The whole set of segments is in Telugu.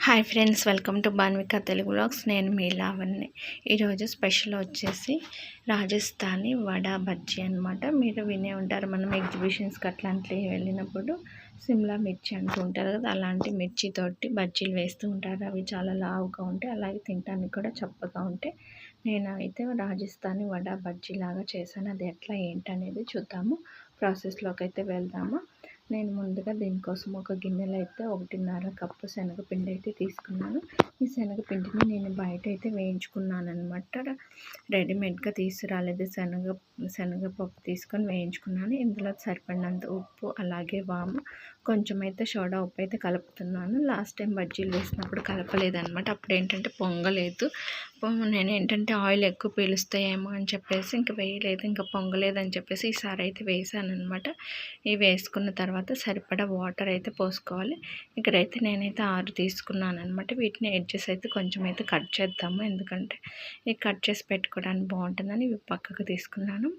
Hi friends, welcome to Banvika Telugu vlogs. నేను మీ లావణ్య. ఈరోజు స్పెషల్ వచ్చేసి రాజస్థానీ వడ బజ్జీ అనమాట. మీరు వినే ఉంటారు, మనం ఎగ్జిబిషన్స్కి అట్లాంటివి వెళ్ళినప్పుడు సిమ్లా మిర్చి అంటూ ఉంటారు కదా, అలాంటి మిర్చితోటి బజ్జీలు వేస్తూ ఉంటారు. అవి చాలా లావుగా ఉంటాయి, అలాగే తినడానికి కూడా చప్పగా ఉంటాయి. నేను అయితే రాజస్థానీ వడ బజ్జీ లాగా చేశాను. అది ఎట్లా ఏంటనేది చూద్దాము. ప్రాసెస్లోకి అయితే వెళ్దాము. నేను ముందుగా దీనికోసం ఒక గిన్నెలో అయితే 1.5 కప్పు శనగపిండి అయితే తీసుకున్నాను. ఈ శనగపిండిని నేను బయట అయితే వేయించుకున్నాను అనమాట. రెడీమేడ్గా తీసుకురాలేదు, శనగపప్పు తీసుకొని వేయించుకున్నాను. ఇందులో సరిపడినంత ఉప్పు, అలాగే వాము, కొంచెం అయితే సోడా ఉప్పు అయితే కలుపుతున్నాను. లాస్ట్ టైం బజ్జీలు వేసినప్పుడు కలపలేదనమాట. అప్పుడు ఏంటంటే పొంగలేదు. నేను ఏంటంటే ఆయిల్ ఎక్కువ పీలుస్తాయేమో అని చెప్పేసి ఇంకా వేయలేదు, ఇంకా పొంగలేదని చెప్పేసి ఈసారి అయితే వేసాను అనమాట. ఇవి వేసుకున్న తర్వాత సరిపడా వాటర్ అయితే పోసుకోవాలి. ఇక్కడైతే నేనైతే 6 తీసుకున్నాను అనమాట. వీటిని ఎడ్జెస్ అయితే కొంచెం అయితే కట్ చేద్దాము, ఎందుకంటే ఇవి కట్ చేసి పెట్టుకోవడానికి బాగుంటుందని ఇవి పక్కకు తీసుకున్నాను.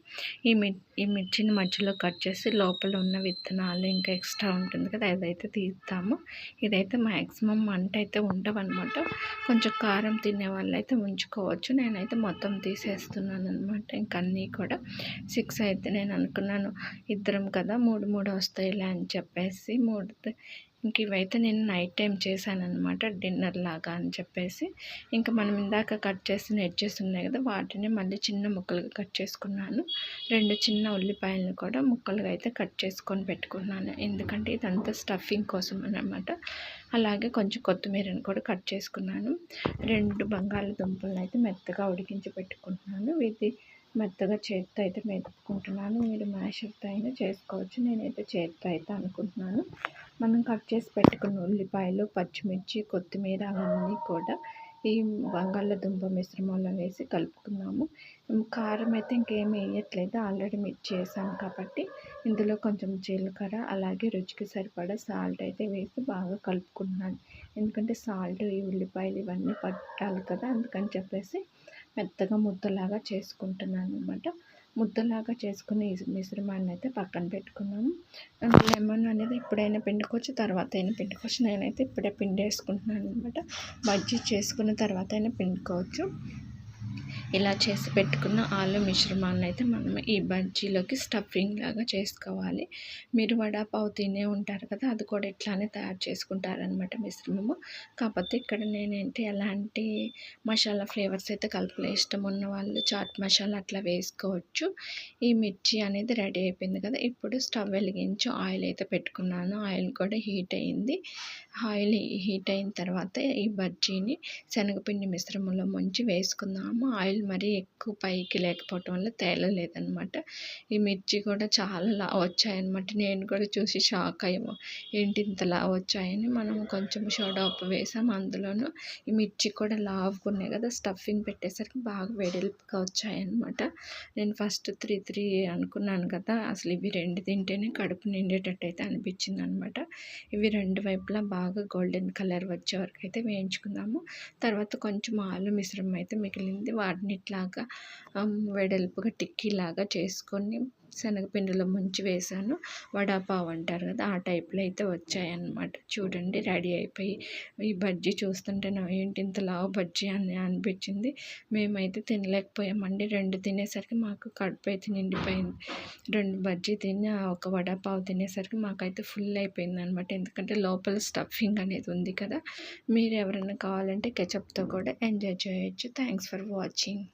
ఈ మిర్చిని మధ్యలో కట్ చేసి లోపల ఉన్న విత్తనాలు ఇంకా ఎక్స్ట్రా ఉంటుంది కదా, అదైతే తీస్తాము. ఇదైతే మ్యాక్సిమం మంట అయితే ఉండవన్నమాట. కొంచెం కారం తినే వాళ్ళు అయితే ఉంచుకోవచ్చు. నేనైతే మొత్తం తీసేస్తున్నాను అనమాట. ఇంక అన్నీ కూడా 6 అయితే నేను అనుకున్నాను, ఇద్దరం కదా 3 వస్తాయిలే అని చెప్పేసి 3. ఇంక ఇవైతే నేను నైట్ టైం చేశాను అనమాట, డిన్నర్ లాగా అని చెప్పేసి. ఇంకా మనం ఇందాక కట్ చేసిన ఎడ్జెస్ ఉన్నాయి కదా, వాటిని మళ్ళీ చిన్న ముక్కలుగా కట్ చేసుకున్నాను. 2 చిన్న ఉల్లిపాయలను కూడా ముక్కలుగా అయితే కట్ చేసుకొని పెట్టుకున్నాను, ఎందుకంటే ఇదంతా స్టఫింగ్ కోసం అనమాట. అలాగే కొంచెం కొత్తిమీరని కూడా కట్ చేసుకున్నాను. 2 బంగాళదుంపలను అయితే మెత్తగా ఉడికించి పెట్టుకుంటున్నాను. ఇది మెత్తగా చేతితో అయితే మెతుక్కుంటున్నాను. మీరు మ్యాషర్తో అయినా చేసుకోవచ్చు, నేనైతే చేతితో అయితే అనుకుంటున్నాను. మనం కట్ చేసి పెట్టుకున్న ఉల్లిపాయలు, పచ్చిమిర్చి, కొత్తిమీర అవన్నీ కూడా ఈ బంగాళదుంప మిశ్రమంలో వేసి కలుపుకున్నాము. కారం అయితే ఇంకేం వేయట్లేదు, ఆల్రెడీ మిర్చి వేసాను కాబట్టి. ఇందులో కొంచెం జీలకర్ర, అలాగే రుచికి సరిపడా సాల్ట్ అయితే వేసి బాగా కలుపుకున్నాను. ఎందుకంటే సాల్ట్ ఈ ఉల్లిపాయలు ఇవన్నీ పట్టాలి కదా, అందుకని చెప్పేసి మెత్తగా ముద్దలాగా చేసుకుంటున్నాను అనమాట. ముద్దలాగా చేసుకుని ఈ మిశ్రమాన్ని అయితే పక్కన పెట్టుకున్నాము. లెమన్ అనేది ఇప్పుడైనా పిండుకోవచ్చు, తర్వాత అయినా పిండుకోవచ్చు. నేనైతే ఇప్పుడే పిండేసుకుంటున్నాను అనమాట. బజ్జీ చేసుకున్న తర్వాత అయినా పిండుకోవచ్చు. ఇలా చేసి పెట్టుకున్న ఆలు మిశ్రమాన్ని అయితే మనం ఈ బజ్జీలోకి స్టఫింగ్ లాగా చేసుకోవాలి. మీరు వడాపావు తినే ఉంటారు కదా, అది కూడా ఇట్లానే తయారు చేసుకుంటారనమాట మిశ్రమము. కాకపోతే ఇక్కడ నేనేంటి ఎలాంటి మసాలా ఫ్లేవర్స్ అయితే కలపలే. ఇష్టం ఉన్న వాళ్ళు చాట్ మసాలా అట్లా వేసుకోవచ్చు. ఈ మిర్చి అనేది రెడీ అయిపోయింది కదా, ఇప్పుడు స్టవ్ వెలిగించి ఆయిల్ అయితే పెట్టుకున్నాను. ఆయిల్ కూడా హీట్ అయింది. ఆయిల్ హీట్ అయిన తర్వాత ఈ బజ్జీని శనగపిండి మిశ్రమంలో ముంచి వేసుకుందాము. ఆయిల్ మరీ ఎక్కువ పైకి లేకపోవటం వల్ల తేలలేదనమాట. ఈ మిర్చి కూడా చాలా లావు వచ్చాయన్నమాట. నేను కూడా చూసి షాక్ అయ్యాము, ఏంటి ఇంత లావు వచ్చాయని. మనం కొంచెం సోడా ఉప్పు వేసాము, అందులోనూ ఈ మిర్చి కూడా లావుగా ఉన్నాయి కదా, స్టఫింగ్ పెట్టేసరికి బాగా వెడల్పుగా వచ్చాయన్నమాట. నేను ఫస్ట్ 3 అనుకున్నాను కదా, అసలు ఇవి 2 తింటేనే కడుపు నిండేటట్టు అయితే అనిపించింది అనమాట. ఇవి 2 వైపులా బాగా గోల్డెన్ కలర్ వచ్చే వరకు అయితే వేయించుకుందాము. తర్వాత కొంచెం ఆలు మిశ్రమం అయితే మిగిలింది, వాటిని ఇట్లాగా వెడల్పుగా టిక్కీలాగా చేసుకొని శనగపిండిలో ముంచి వేసాను. వడాపావ్ అంటారు కదా, ఆ టైప్లో అయితే వచ్చాయన్నమాట. చూడండి, రెడీ అయిపోయి. ఈ బజ్జీ చూస్తుంటే ఏంటి ఇంత లావు బజ్జీ అని అనిపించింది. మేమైతే తినలేకపోయామండి. 2 తినేసరికి మాకు కడుపు అయితే నిండిపోయింది. 2 బజ్జీ తిని ఒక వడాపావ్ తినేసరికి మాకైతే ఫుల్ అయిపోయింది అనమాట. ఎందుకంటే లోపల స్టఫింగ్ అనేది ఉంది కదా. మీరు ఎవరైనా కావాలంటే కెచప్తో కూడా ఎంజాయ్ చేయొచ్చు. Thanks for watching.